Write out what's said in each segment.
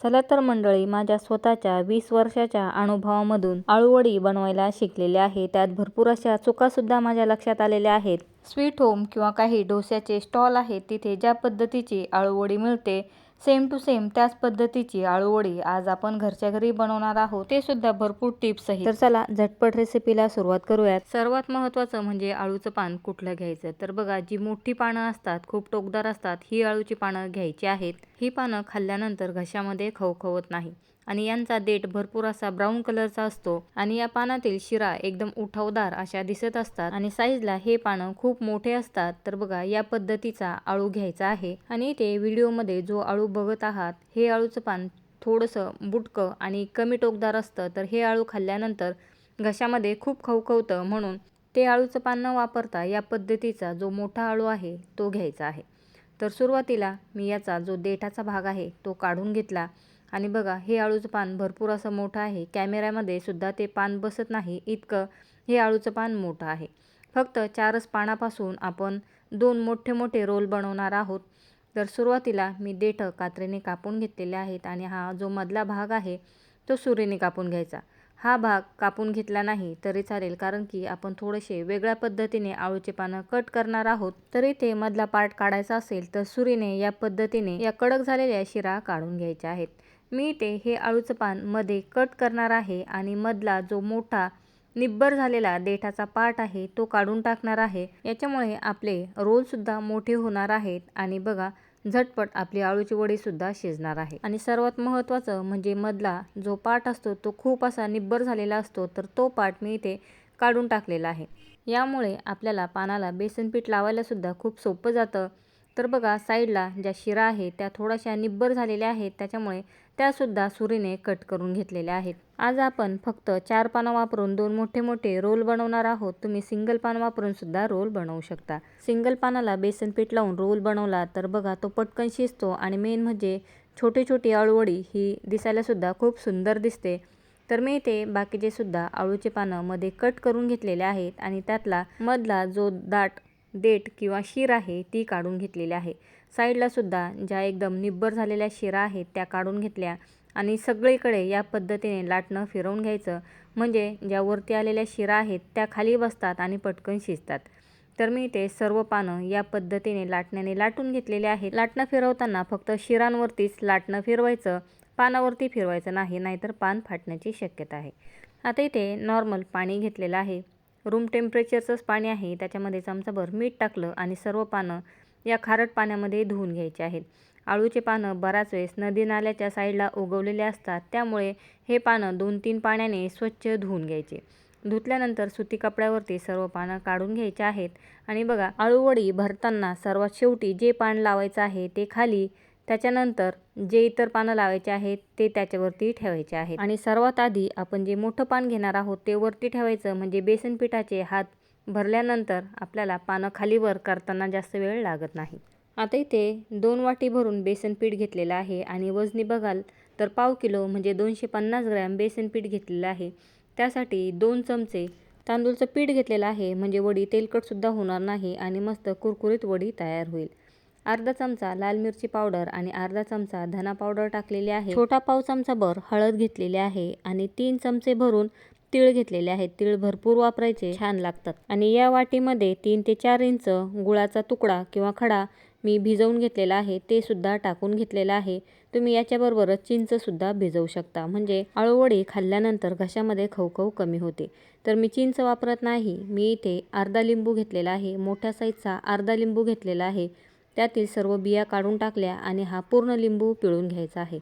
चला तर मंडळी, माझ्या स्वतःच्या 20 वर्षाच्या अनुभवामधून आळूवडी बनवायला शिकलेले आहे. त्यात भरपूर अशा चुकासुद्धा माझ्या लक्षात आलेल्या आहेत. स्वीट होम किंवा काही डोस्याचे स्टॉल आहेत, तिथे ज्या पद्धतीची आळूवडी मिळते सेम टू सेम त्याच पद्धतीची आळूवडी आज आपण घरच्या घरी बनवणार आहोत, ते सुद्धा भरपूर टिप्स आहेत. तर चला झटपट रेसिपीला सुरुवात करूयात. सर्वात महत्त्वाचं म्हणजे आळूचं पान कुठलं घ्यायचं. तर बघा, जी मोठी पानं असतात, खूप टोकदार असतात, ही आळूची पानं घ्यायची आहेत. ही पानं खाल्ल्यानंतर घशामध्ये खवखवत नाही आणि यांचा देठ भरपूर असा ब्राऊन कलरचा असतो आणि या पानातील शिरा एकदम उठावदार अशा दिसत असतात आणि साईजला हे पानं खूप मोठे असतात. तर बघा, या पद्धतीचा आळू घ्यायचा आहे आणि ते व्हिडिओमध्ये जो आळू बघत आहात, हे आळूचं पान थोडंसं बुटकं आणि कमी टोकदार असतं. तर हे आळू खाल्ल्यानंतर घशामध्ये खूप खवखवतं, म्हणून ते आळूचं पान न वापरता या पद्धतीचा जो मोठा आळू आहे तो घ्यायचा आहे. तर सुरुवातीला मी याचा जो देठाचा भाग आहे तो काढून घेतला आणि बघा, हे आळूचं पान भरपूर असं मोठं आहे. कॅमेऱ्यामध्ये सुद्धा ते पान बसत नाही इतकं हे आळूचं पान मोठं आहे. फक्त 4च पानापासून आपण 2 मोठे मोठे रोल बनवणार आहोत. तर सुरुवातीला मी देठ कात्रीने कापून घेतलेले आहेत आणि हा जो मधला भाग आहे तो सुरीने कापून घ्यायचा. हा भाग कापून घेतला नाही तरी चालेल, कारण की आपण थोडेसे वेगळ्या पद्धतीने आळूचे पानं कट करणार आहोत. तरी ते मधला पार्ट काढायचा असेल तर सुरीने या पद्धतीने या कडक झालेल्या शिरा काढून घ्यायच्या आहेत. मी ते हे आळूचं पान मध्ये कट करणार आहे आणि मधला जो मोठा निब्बर झालेला देठाचा पार्ट आहे तो काढून टाकणार आहे. याच्यामुळे आपले रोल सुद्धा मोठे होणार आहेत आणि बघा, झटपट आपली आळूची वडी सुद्धा शिजणार आहे. आणि सर्वात महत्त्वाचं म्हणजे मधला जो पार्ट असतो तो खूप असा निब्बर झालेला असतो, तर तो पार्ट मी इथे काढून टाकलेला आहे. यामुळे आपल्याला पानाला बेसन पीठ लावायला सुद्धा खूप सोपं जातं. तर बघा, साईडला ज्या शिरा आहेत त्या थोड्याशा निब्बर झालेल्या आहेत, त्याच्यामुळे त्यासुद्धा सुरीने कट करून घेतलेल्या आहेत. आज आपण फक्त 4 पानं वापरून 2 मोठे मोठे रोल बनवणार आहोत. तुम्ही सिंगल पान वापरून सुद्धा रोल बनवू शकता. सिंगल पानाला बेसन पीठ लावून रोल बनवला तर बघा, तो पटकन शिजतो आणि मेन म्हणजे छोटी छोटी आळूवडी ही दिसायला सुद्धा खूप सुंदर दिसते. तर मी ते बाकीचे सुद्धा आळूचे पानं मध्ये कट करून घेतलेले आहेत आणि त्यातला मधला जो दाट देठ किंवा शीर आहे ती काढून घेतलेली आहे. साईडला सुद्धा ज्या एकदम निब्बर झालेल्या शिरा आहेत त्या काढून घेतल्या आणि सगळीकडे या पद्धतीने लाटणं फिरवून घ्यायचं, म्हणजे ज्या वरती आलेल्या शिरा आहेत त्या खाली बसतात आणि पटकन शिजतात. तर मी ते सर्व पानं या पद्धतीने लाटण्याने लाटून घेतलेले आहेत. लाटणं फिरवताना फक्त शिरांवरतीच लाटणं फिरवायचं, पानावरती फिरवायचं नाही, नाहीतर पान फाटण्याची शक्यता आहे. आता इथे नॉर्मल पाणी घेतलेलं आहे, रूम टेम्परेचरचंच पाणी आहे. त्याच्यामध्ये चमचाभर मीठ टाकलं आणि सर्व पानं या खारट पाण्यामध्ये धुवून घ्यायचे आहेत. आळूचे पानं बराच वेळेस नदी नाल्याच्या साईडला उगवलेले असतात, त्यामुळे हे पानं 2-3 पाण्याने स्वच्छ धुवून घ्यायचे. धुतल्यानंतर सुती कपड्यावरती सर्व पानं काढून घ्यायचे आहेत आणि बघा, आळूवडी भरताना सर्वात शेवटी जे पान लावायचं आहे ते खाली, त्याच्यानंतर जे इतर पानं लावायचे आहेत ते त्याच्यावरती ठेवायचे आहेत आणि सर्वात आधी आपण जे मोठं पान घेणार आहोत ते वरती ठेवायचं, म्हणजे बेसन पिठाचे हात भरल्यानंतर आपल्याला पानं खालीवर करताना जास्त वेळ लागत नाही. आता इथे 2 वाटी भरून बेसन पीठ घेतलेलं आहे आणि वजनी बघाल तर पाव किलो म्हणजे 250 ग्रॅम बेसन पीठ घेतलेलं आहे. त्यासाठी 2 चमचे तांदूळचं पीठ घेतलेलं आहे, म्हणजे वडी तेलकटसुद्धा होणार नाही आणि मस्त कुरकुरीत वडी तयार होईल. अर्धा चमचा लाल मिरची पावडर आणि अर्धा चमचा धना पावडर टाकलेली आहे. छोटा पाव चमचाभर हळद घेतलेली आहे आणि 3 चमचे भरून तीळ घेतलेले आहेत. तीळ भरपूर वापरायचे, छान लागतात. आणि या वाटीमध्ये 3 ते 4 इंच गुळाचा तुकडा किंवा खडा मी भिजवून घेतलेला आहे, ते सुद्धा टाकून घेतलेला आहे. तुम्ही याच्याबरोबरच चिंच सुद्धा भिजवू शकता, म्हणजे आळूवडी खाल्ल्यानंतर घशामध्ये खवखव कमी होते. तर मी चिंच वापरत नाही. मी इथे अर्धा लिंबू घेतलेला आहे, मोठ्या साईजचा अर्धा लिंबू घेतलेला आहे. त्यातील सर्व बिया काढून टाकल्या आणि हा पूर्ण लिंबू पिळून घ्यायचा आहे.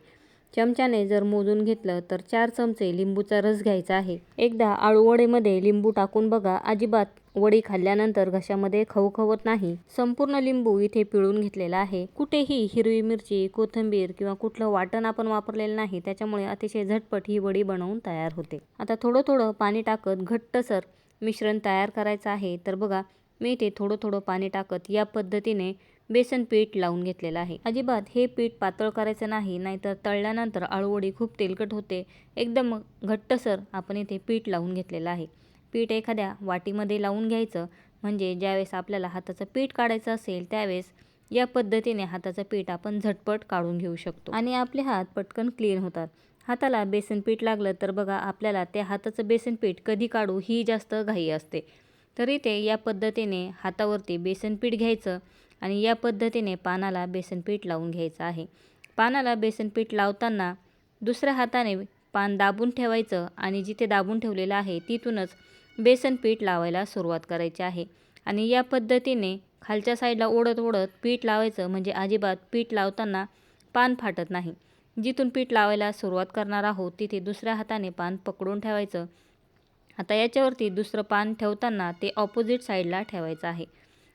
चमच्याने जर मोजून घेतलं तर 4 चमचे लिंबूचा रस घ्यायचा आहे. एकदा आळूवडीमध्ये लिंबू टाकून बघा, अजिबात वडी खाल्ल्यानंतर घशामध्ये खवखवत नाही. संपूर्ण लिंबू इथे पिळून घेतलेला आहे. कुठेही हिरवी मिरची, कोथिंबीर किंवा कुठलं वाटण आपण वापरलेलं नाही, त्याच्यामुळे अतिशय झटपट ही वडी बनवून तयार होते. आता थोडं थोडं पाणी टाकत घट्टसर मिश्रण तयार करायचं आहे. तर बघा, मी इथे थोडं थोडं पाणी टाकत या पद्धतीने बेसन पीठ लावून घेतलेलं आहे. अजिबात हे पीठ पातळ करायचं नाही, नाहीतर तळल्यानंतर आळूवडी खूप तेलकट होते. एकदम घट्टसर आपण इथे पीठ लावून घेतलेलं आहे. पीठ एखाद्या वाटीमध्ये लावून घ्यायचं, म्हणजे ज्यावेळेस आपल्याला हाताचं पीठ काढायचं असेल त्यावेळेस या पद्धतीने हाताचं पीठ आपण झटपट काढून घेऊ शकतो आणि आपले हात पटकन क्लीन होतात. हाताला बेसन पीठ लागलं तर बघा आपल्याला त्या हाताचं बेसन पीठ कधी काढू ही जास्त घाई असते. तरी ते या पद्धतीने हातावरती बेसन पीठ घ्यायचं आणि या पद्धतीने पानाला बेसन पीठ लावून घ्यायचं आहे. पानाला बेसन पीठ लावताना दुसऱ्या हाताने पान दाबून ठेवायचं आणि जिथे दाबून ठेवलेलं आहे तिथूनच बेसन पीठ लावायला सुरुवात करायची आहे. आणि या पद्धतीने खालच्या साईडला ओढत ओढत पीठ लावायचं, म्हणजे अजिबात पीठ लावताना पान फाटत नाही. जिथून पीठ लावायला सुरुवात करणार आहोत तिथे दुसऱ्या हाताने पान पकडून ठेवायचं. आता याच्यावरती दुसरं पान ठेवताना ते ऑपोजिट साईडला ठेवायचं आहे.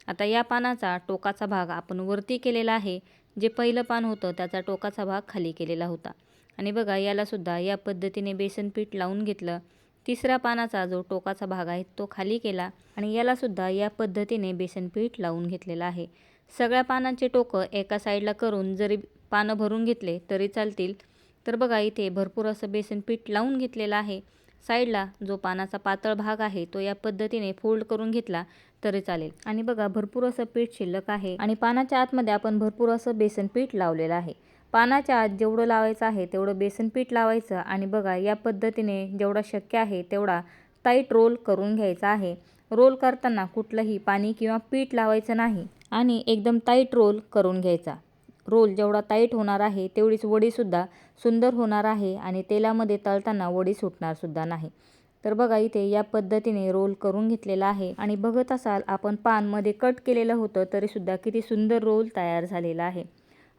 आता या पानाचा टोकाचा भाग आपण वरती केलेला आहे. जे पहिलं पान होतं त्याचा टोकाचा भाग खाली केलेला होता. आणि बघा यालासुद्धा या पद्धतीने बेसन पीठ लावून घेतलं. तिसऱ्या पानाचा जो टोकाचा भाग आहे तो खाली केला आणि यालासुद्धा या पद्धतीने बेसन पीठ लावून घेतलेलं आहे. सगळ्या पानांचे टोकं एका साईडला करून जरी पानं भरून घेतले तरी चालतील. तर बघा इथे भरपूर असं बेसन पीठ लावून घेतलेलं आहे. साईडला जो पानाचा पातळ भाग आहे तो या पद्धतीने फोल्ड करून घेतला तरी चालेल. आणि बघा भरपूर असं पीठ शिल्लक आहे आणि पानाच्या आतमध्ये आपण भरपूर असं बेसन पीठ लावलेलं आहे. पानाच्या आत जेवढं लावायचं आहे तेवढं बेसन पीठ लावायचं आणि बघा या पद्धतीने जेवढा शक्य आहे तेवढा टाईट रोल करून घ्यायचा आहे. रोल करताना कुठलंही पाणी किंवा पीठ लावायचं नाही आणि एकदम टाईट रोल करून घ्यायचा. रोल जेवढा टाईट होणार आहे तेवढीच वडीसुद्धा सुंदर होणार आहे आणि तेलामध्ये तळताना वडी सुटणारसुद्धा नाही. तर बघा इथे या पद्धतीने रोल करून घेतलेला आहे आणि बघत असाल आपण पानमध्ये कट केलेलं होतं तरीसुद्धा किती सुंदर रोल तयार झालेला आहे.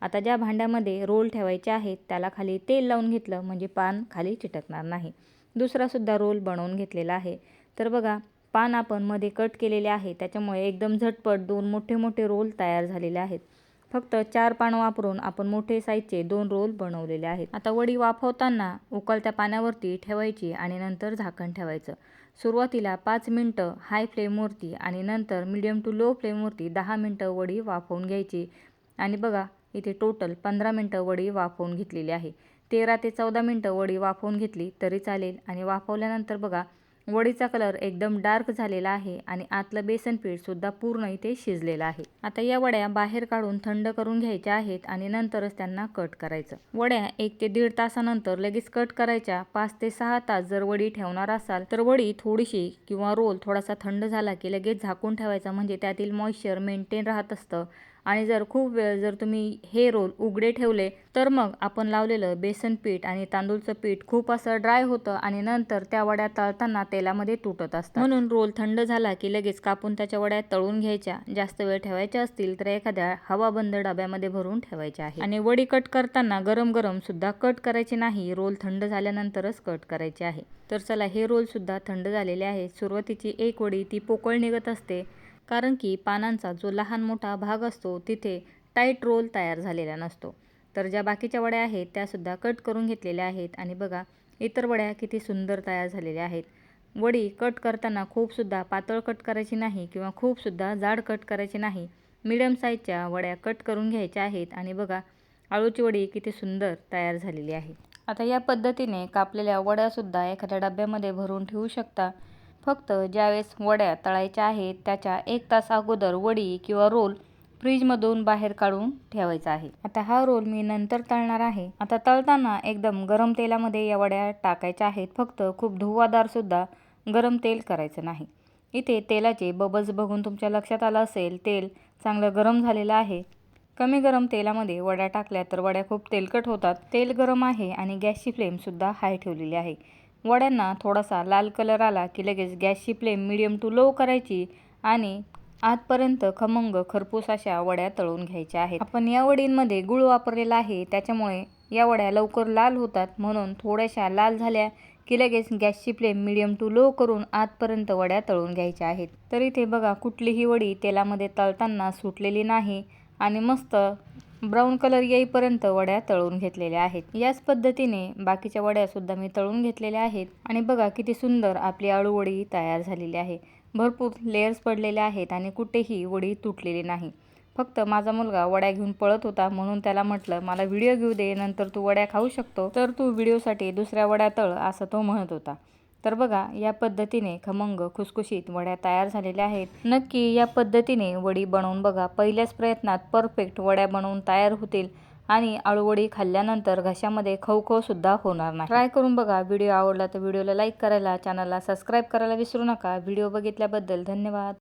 आता ज्या भांड्यामध्ये रोल ठेवायचे आहेत त्याला खाली तेल लावून घेतलं म्हणजे पान खाली चिटकणार नाही. दुसरासुद्धा रोल बनवून घेतलेला आहे. तर बघा पान आपण मध्ये कट केलेले आहे त्याच्यामुळे एकदम झटपट 2 मोठे मोठे रोल तयार झालेले आहेत. फक्त 4 पानं वापरून आपण मोठे साईजचे 2 रोल बनवलेले आहेत. आता वडी वाफवताना उकळत्या पाण्यावरती ठेवायची आणि नंतर झाकण ठेवायचं. सुरुवातीला 5 मिनटं हाय फ्लेमवरती आणि नंतर मीडियम टू लो फ्लेमवरती 10 मिनटं वडी वाफवून घ्यायची. आणि बघा इथे टोटल 15 मिनटं वडी वाफवून घेतलेली आहे. 13 ते 14 मिनटं वडी वाफवून घेतली तरी चालेल. आणि वाफवल्यानंतर बघा वडीचा कलर एकदम डार्क झालेला आहे आणि आतलं बेसन पीठसुद्धा पूर्ण इथे शिजलेलं आहे. आता या वड्या बाहेर काढून थंड करून घ्यायच्या आहेत आणि नंतरच त्यांना कट करायचं. वड्या 1 ते 1.5 तासानंतर लगेच कट करायच्या. 5 ते 6 तास जर वडी ठेवणार असाल तर वडी थोडीशी किंवा रोल थोडासा थंड झाला की लगेच झाकून ठेवायचा, म्हणजे त्यातील मॉइश्चर मेंटेन राहत असतं. आणि जर खूप वेळ जर तुम्ही हे रोल उघडे ठेवले तर मग आपण लावलेलं बेसन पीठ आणि तांदूळचं पीठ खूप असं ड्राय होतं आणि नंतर त्या वड्या तळताना तेलामध्ये तुटत असतात. म्हणून रोल थंड झाला की लगेच कापून त्याच्या वड्या तळून घ्यायच्या. जास्त वेळ ठेवायच्या असतील तर एखाद्या हवाबंद डब्यामध्ये भरून ठेवायच्या आहे. आणि वडी कट करताना गरम गरम सुद्धा कट करायची नाही, रोल थंड झाल्यानंतरच कट करायचे आहे. तर चला हे रोल सुद्धा थंड झालेले आहेत. सुरुवातीची एक वडी ती पोकळ निघत असते कारण की पानांचा जो लहान मोठा भाग असतो तिथे टाईट रोल तयार झालेला नसतो. तर ज्या बाकीच्या वड्या आहेत त्यासुद्धा कट करून घेतलेल्या आहेत आणि बघा इतर वड्या किती सुंदर तयार झालेल्या आहेत. वडी कट करताना खूपसुद्धा पातळ कट करायची नाही किंवा खूपसुद्धा जाड कट करायची नाही. मीडियम साईजच्या वड्या कट करून घ्यायच्या आहेत आणि बघा आळूची वडी किती सुंदर तयार झालेली आहे. आता या पद्धतीने कापलेल्या वड्यासुद्धा एखाद्या डब्यामध्ये भरून ठेवू शकता. फक्त ज्यावेळेस वड्या तळायच्या आहेत त्याच्या 1 तास अगोदर वडी किंवा रोल फ्रीजमधून बाहेर काढून ठेवायचा आहे. आता हा रोल मी नंतर तळणार आहे. आता तळताना एकदम गरम तेलामध्ये या वड्या टाकायच्या आहेत. फक्त खूप धुवादारसुद्धा गरम तेल करायचं नाही. इथे तेलाचे बबल्स बघून तुमच्या लक्षात आलं असेल तेल चांगलं गरम झालेलं आहे. कमी गरम तेलामध्ये वड्या टाकल्या तर वड्या खूप तेलकट होतात. तेल गरम आहे आणि गॅसची फ्लेमसुद्धा हाय ठेवलेली आहे. वड्यांना थोडासा लाल कलर आला की लगेच गॅसची फ्लेम मीडियम टू लो करायची आणि आतपर्यंत खमंग खरपूस अशा वड्या तळून घ्यायच्या आहेत. आपण या वडींमध्ये गूळ वापरलेला आहे त्याच्यामुळे या वड्या लवकर लाल होतात. म्हणून थोड्याशा लाल झाल्या की लगेच गॅसची फ्लेम मीडियम टू लो करून आतपर्यंत वड्या तळून घ्यायच्या आहेत. तर इथे बघा कुठलीही वडी तेलामध्ये तळताना सुटलेली नाही आणि मस्त ब्राऊन कलर येईपर्यंत वड्या तळून घेतलेल्या आहेत. याच पद्धतीने बाकीच्या वड्यासुद्धा मी तळून घेतलेल्या आहेत आणि बघा किती सुंदर आपली आळू वडी तयार झालेली आहे. भरपूर लेयर्स पडलेले आहेत आणि कुठेही वडी तुटलेली नाही. फक्त माझा मुलगा वड्या घेऊन पळत होता म्हणून त्याला म्हटलं मला व्हिडिओ घेऊ दे, नंतर तू वड्या खाऊ शकतो, तर तू व्हिडिओसाठी दुसऱ्या वड्या तळ असं तो म्हणत होता. तर बघा, या पद्धतीने खमंग खुसखुशीत वड्या तयार झालेल्या आहेत. नक्की या पद्धतीने वडी बनवून बघा. पहिल्याच प्रयत्नात परफेक्ट वड्या बनवून तयार होतील आणि आळूवडी खाल्ल्यानंतर घशामध्ये खवखव सुद्धा होणार नाही. ट्राय करून बघा. व्हिडिओ आवडला तर व्हिडिओला लाईक करायला, चॅनलला सबस्क्राईब करायला विसरू नका. व्हिडिओ बघितल्याबद्दल धन्यवाद.